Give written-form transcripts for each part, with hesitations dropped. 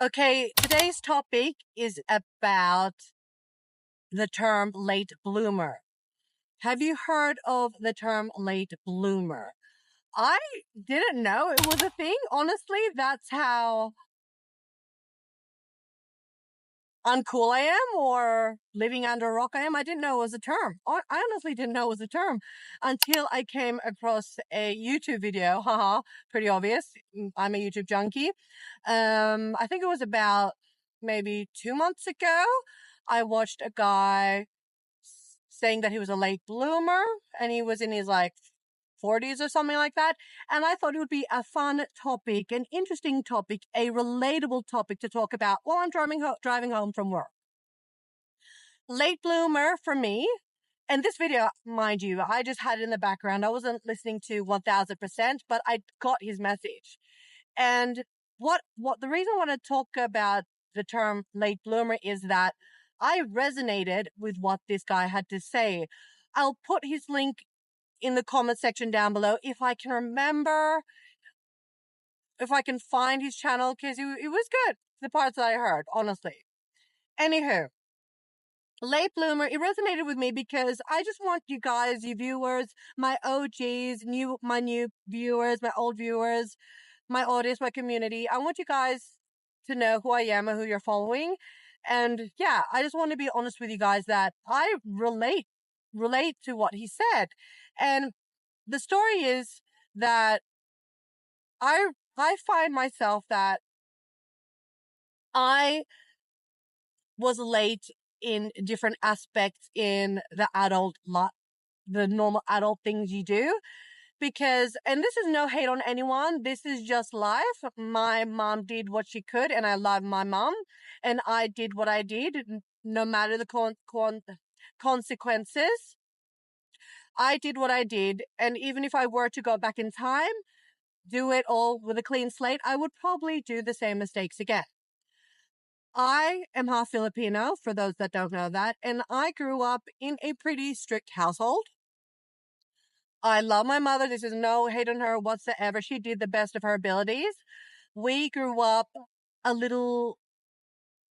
Okay, today's topic is about the term late bloomer. Have you heard of the term late bloomer? I didn't know it was a thing. Honestly, that's how uncool I am or living under a rock I am. I didn't know it was a term. I honestly didn't know it was a term until I came across a YouTube video. Haha, pretty obvious. I'm a YouTube junkie. I think it was about maybe 2 months ago. I watched a guy saying that he was a late bloomer and he was in his 40s or something like that. And I thought it would be a fun topic, an interesting topic, a relatable topic to talk about while I'm driving home from work. Late bloomer for me, and this video, mind you, I just had it in the background. I wasn't listening to 1000%, but I got his message. And what the reason I want to talk about the term late bloomer is that I resonated with what this guy had to say. I'll put his link in the comment section down below if I can remember, if I can find his channel, because it was good, the parts that I heard, honestly. Anywho, late bloomer, it resonated with me because I just want you guys, you viewers, my OGs, my new viewers, my old viewers, my audience, my community, I want you guys to know who I am and who you're following. And yeah, I just want to be honest with you guys that I relate to what he said. And the story is that I find myself that I was late in different aspects in the the normal adult things you do. Because, and this is no hate on anyone, this is just life. My mom did what she could, and I love my mom, and I did what I did, no matter the consequences. I did what I did, and even if I were to go back in time, do it all with a clean slate, I would probably do the same mistakes again. I am half Filipino, for those that don't know that, and I grew up in a pretty strict household. I love my mother. This is no hate on her whatsoever. She did the best of her abilities. We grew up a little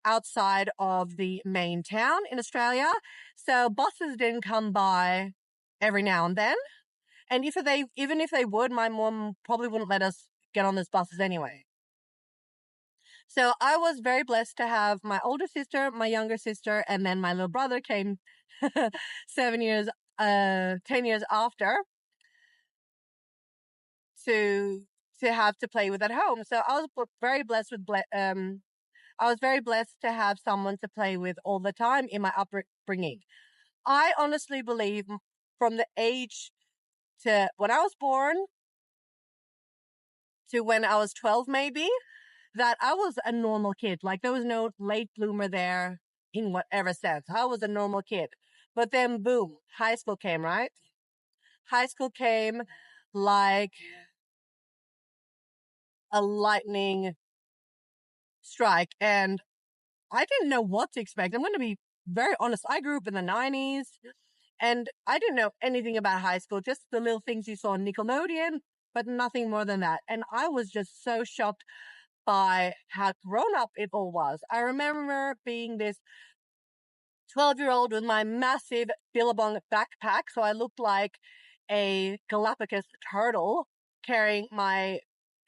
outside of the main town in Australia, so buses didn't come by every now and then. And even if they would, my mom probably wouldn't let us get on those buses anyway. So I was very blessed to have my older sister, my younger sister, and then my little brother came 10 years after to have to play with at home. So I was very blessed with I was very blessed to have someone to play with all the time in my upbringing. I honestly believe from the age to when I was born to when I was 12 maybe, that I was a normal kid. Like there was no late bloomer there in whatever sense. I was a normal kid. But then boom, high school came, right? High school came like a lightning strike, and I didn't know what to expect. I'm going to be very honest. I grew up in the 90s and I didn't know anything about high school, just the little things you saw on Nickelodeon, but nothing more than that. And I was just so shocked by how grown up it all was. I remember being this 12-year-old with my massive Billabong backpack. So I looked like a Galapagos turtle carrying my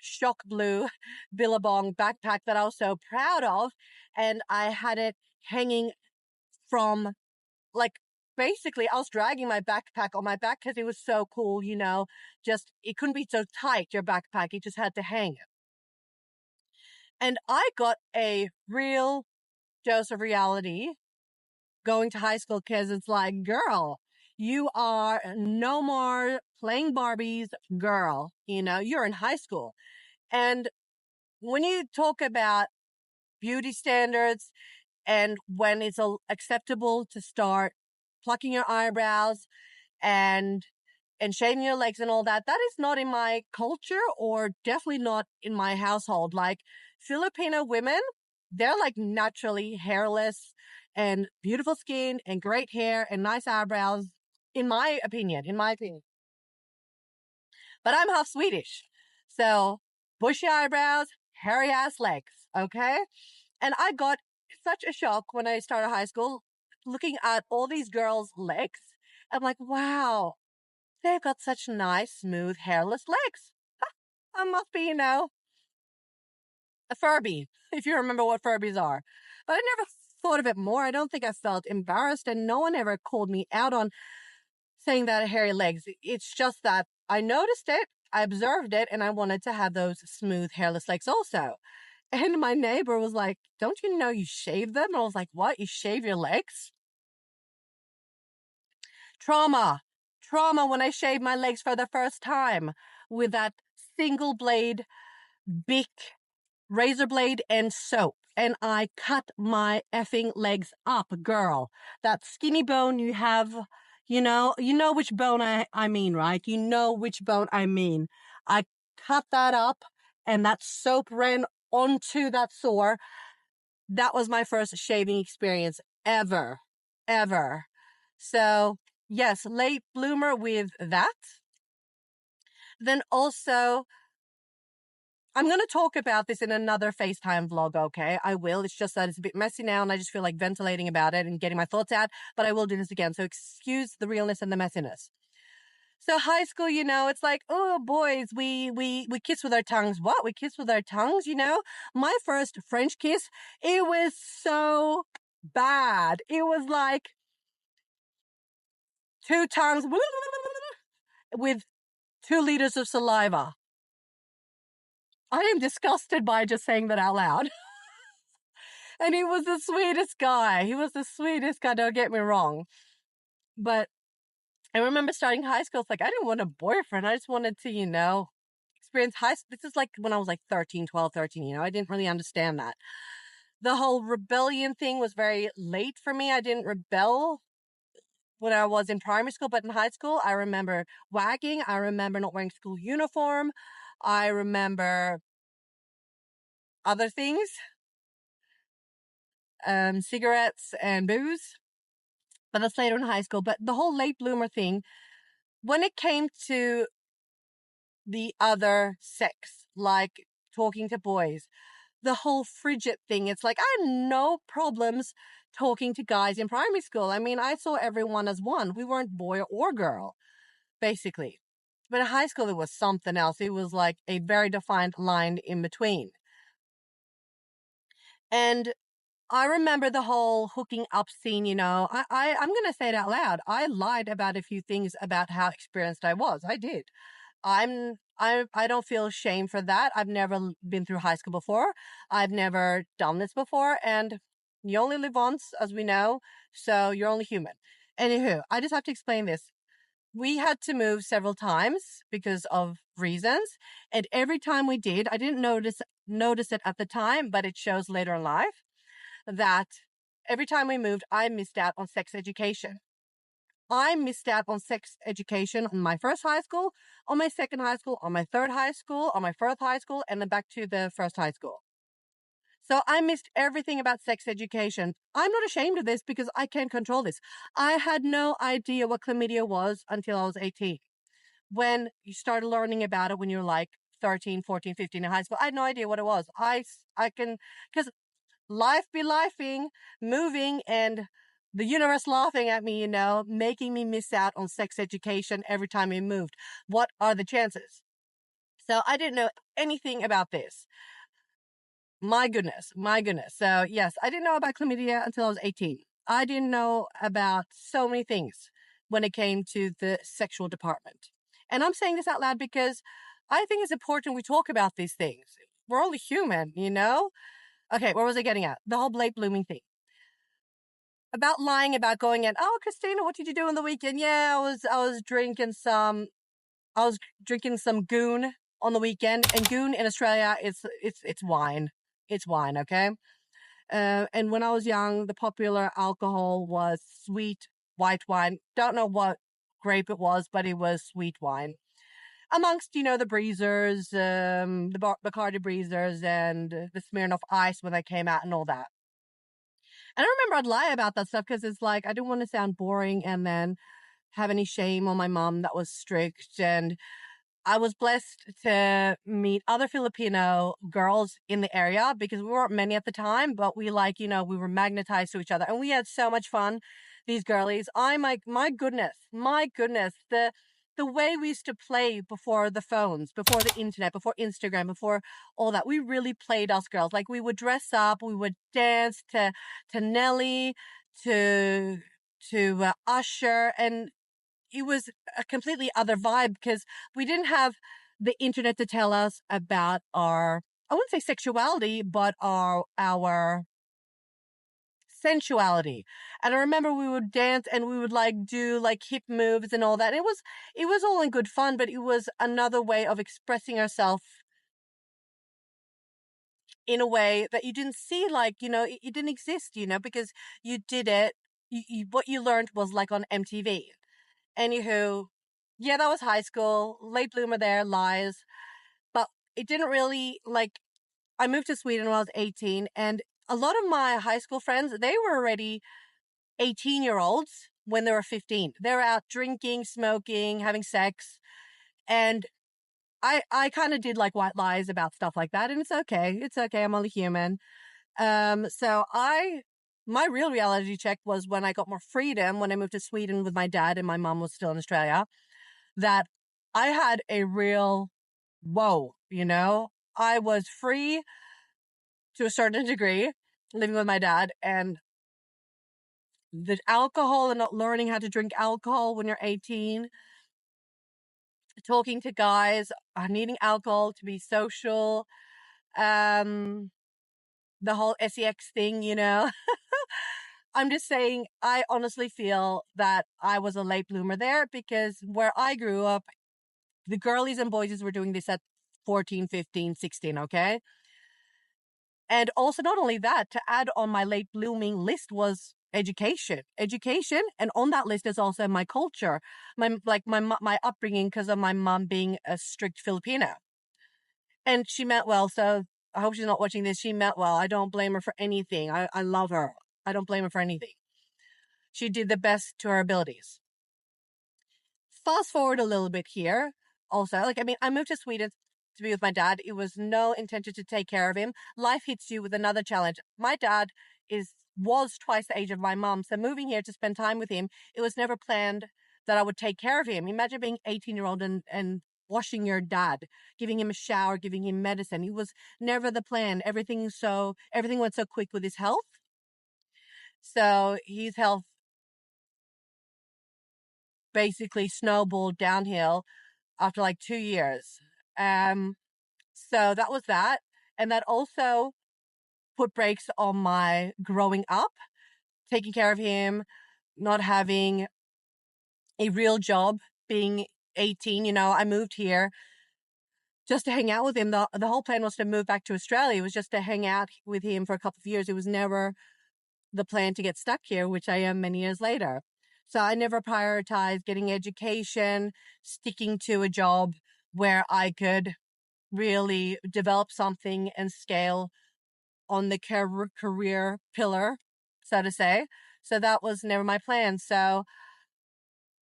shock blue Billabong backpack that I was so proud of. And I had it hanging from, like, basically I was dragging my backpack on my back because it was so cool, just, it couldn't be so tight, your backpack. It just had to hang. And I got a real dose of reality going to high school because it's like, girl, you are no more playing Barbies, girl. You're in high school. And when you talk about beauty standards and when it's acceptable to start plucking your eyebrows and shaving your legs and all that, that is not in my culture, or definitely not in my household. Like Filipino women, they're like naturally hairless and beautiful skin and great hair and nice eyebrows, in my opinion. But I'm half Swedish. So bushy eyebrows, hairy ass legs. Okay. And I got such a shock when I started high school looking at all these girls' legs. I'm like, wow, they've got such nice, smooth, hairless legs. I must be, a Furby, if you remember what Furbies are. But I never thought of it more. I don't think I felt embarrassed, and no one ever called me out on saying that I had hairy legs. It's just that I noticed it, I observed it, and I wanted to have those smooth, hairless legs also. And my neighbor was like, "Don't you know you shave them?" And I was like, "What? You shave your legs?" Trauma. Trauma when I shaved my legs for the first time with that single blade, big razor blade and soap. And I cut my effing legs up, girl. That skinny bone you have, you know which bone I mean, right? You know which bone I mean. I cut that up and that soap ran onto that sore. That was my first shaving experience ever, ever. So yes, late bloomer with that. Then also, I'm going to talk about this in another FaceTime vlog, okay? I will. It's just that it's a bit messy now and I just feel like ventilating about it and getting my thoughts out, but I will do this again. So excuse the realness and the messiness. So high school, it's like, oh, boys, we kiss with our tongues. What? We kiss with our tongues, My first French kiss, it was so bad. It was like two tongues with 2 liters of saliva. I am disgusted by just saying that out loud. And he was the sweetest guy. He was the sweetest guy, don't get me wrong. But I remember starting high school, it's like, I didn't want a boyfriend. I just wanted to, experience high school. This is like when I was like 13, 12, 13, I didn't really understand that. The whole rebellion thing was very late for me. I didn't rebel when I was in primary school, but in high school, I remember wagging. I remember not wearing school uniform. I remember other things, cigarettes and booze. But that's later in high school. But the whole late bloomer thing, when it came to the other sex, like talking to boys, the whole frigid thing, it's like I had no problems talking to guys in primary school. I mean, I saw everyone as one. We weren't boy or girl, basically. But in high school, it was something else. It was like a very defined line in between. And I remember the whole hooking up scene, I'm going to say it out loud. I lied about a few things about how experienced I was. I did. I don't feel shame for that. I've never been through high school before. I've never done this before. And you only live once, as we know. So you're only human. Anywho, I just have to explain this. We had to move several times because of reasons. And every time we did, I didn't notice it at the time, but it shows later in life that every time we moved, I missed out on sex education. I missed out on sex education on my first high school, on my second high school, on my third high school, on my fourth high school, and then back to the first high school. So I missed everything about sex education. I'm not ashamed of this because I can't control this. I had no idea what chlamydia was until I was 18. When you started learning about it when you were like 13, 14, 15 in high school, I had no idea what it was. Because life be lifing, moving, and the universe laughing at me, making me miss out on sex education every time we moved. What are the chances? So I didn't know anything about this. My goodness, my goodness. So yes, I didn't know about chlamydia until I was 18. I didn't know about so many things when it came to the sexual department. And I'm saying this out loud because I think it's important we talk about these things. We're only human, Okay, where was I getting at? The whole late blooming thing. About lying, about going in. Oh, Kristina, what did you do on the weekend? Yeah, I was drinking some goon on the weekend. And goon in Australia, it's wine. It's wine, okay? And when I was young, the popular alcohol was sweet white wine. Don't know what grape it was, but it was sweet wine. Amongst, the breezers, the Bacardi breezers, and the Smirnoff Ice when they came out and all that. And I remember I'd lie about that stuff because it's like I didn't want to sound boring and then have any shame on my mom that was strict. And I was blessed to meet other Filipino girls in the area because we weren't many at the time, but we we were magnetized to each other and we had so much fun. These girlies, my goodness, the way we used to play before the phones, before the internet, before Instagram, before all that. We really played us girls. Like we would dress up, we would dance to Nelly, to Usher, and it was a completely other vibe because we didn't have the internet to tell us about our, I wouldn't say sexuality, but our sensuality. And I remember we would dance and we would do hip moves and all that. It was all in good fun, but it was another way of expressing ourselves in a way that you didn't see, it didn't exist, because you did it. What you learned was on MTV. Anywho, yeah, that was high school. Late bloomer there, lies. But it didn't really, I moved to Sweden when I was 18, and a lot of my high school friends, they were already 18-year-olds when they were 15. They were out drinking, smoking, having sex, and I kind of did white lies about stuff like that, and it's okay. It's okay. I'm only human. So my real reality check was when I got more freedom, when I moved to Sweden with my dad and my mom was still in Australia, that I had a real whoa, I was free to a certain degree living with my dad, and the alcohol and not learning how to drink alcohol when you're 18, talking to guys, needing alcohol to be social, the whole sex thing, I'm just saying, I honestly feel that I was a late bloomer there because where I grew up, the girlies and boys were doing this at 14, 15, 16, okay? And also, not only that, to add on my late blooming list was education. Education, and on that list is also my culture, my upbringing, because of my mom being a strict Filipino. And she meant well, so I hope she's not watching this. She meant well. I don't blame her for anything. I love her. I don't blame her for anything. She did the best to her abilities. Fast forward a little bit here. Also, I moved to Sweden to be with my dad. It was no intention to take care of him. Life hits you with another challenge. My dad was twice the age of my mom, so moving here to spend time with him, it was never planned that I would take care of him. Imagine being 18-year-old and washing your dad, giving him a shower, giving him medicine. It was never the plan. Everything went so quick with his health. So his health basically snowballed downhill after 2 years. So that was that. And that also put brakes on my growing up, taking care of him, not having a real job, being 18. I moved here just to hang out with him. The whole plan was to move back to Australia. It was just to hang out with him for a couple of years. It was never the plan to get stuck here, which I am many years later. So I never prioritized getting education, sticking to a job where I could really develop something and scale on the career pillar, so to say. So that was never my plan. So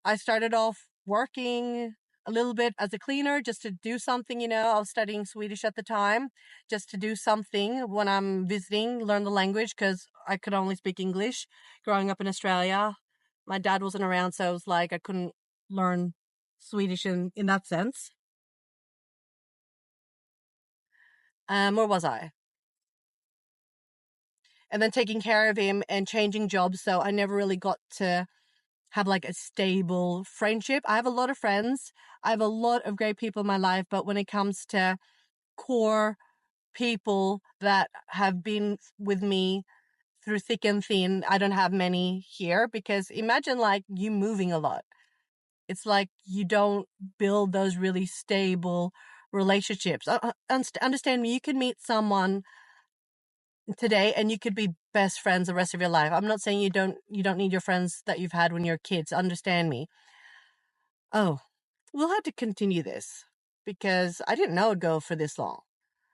I started off working a little bit as a cleaner just to do something. I was studying Swedish at the time, just to do something when I'm visiting, learn the language, because I could only speak English growing up in Australia. My dad wasn't around, so it was I couldn't learn Swedish in that sense. Where was I? And then taking care of him and changing jobs. So I never really got to have a stable friendship. I have a lot of friends. I have a lot of great people in my life. But when it comes to core people that have been with me through thick and thin, I don't have many here, because imagine you moving a lot. It's you don't build those really stable relationships. Understand me, you can meet someone today and you could be best friends the rest of your life. I'm not saying you don't need your friends that you've had when you're kids. Understand me. Oh, we'll have to continue this because I didn't know it'd go for this long.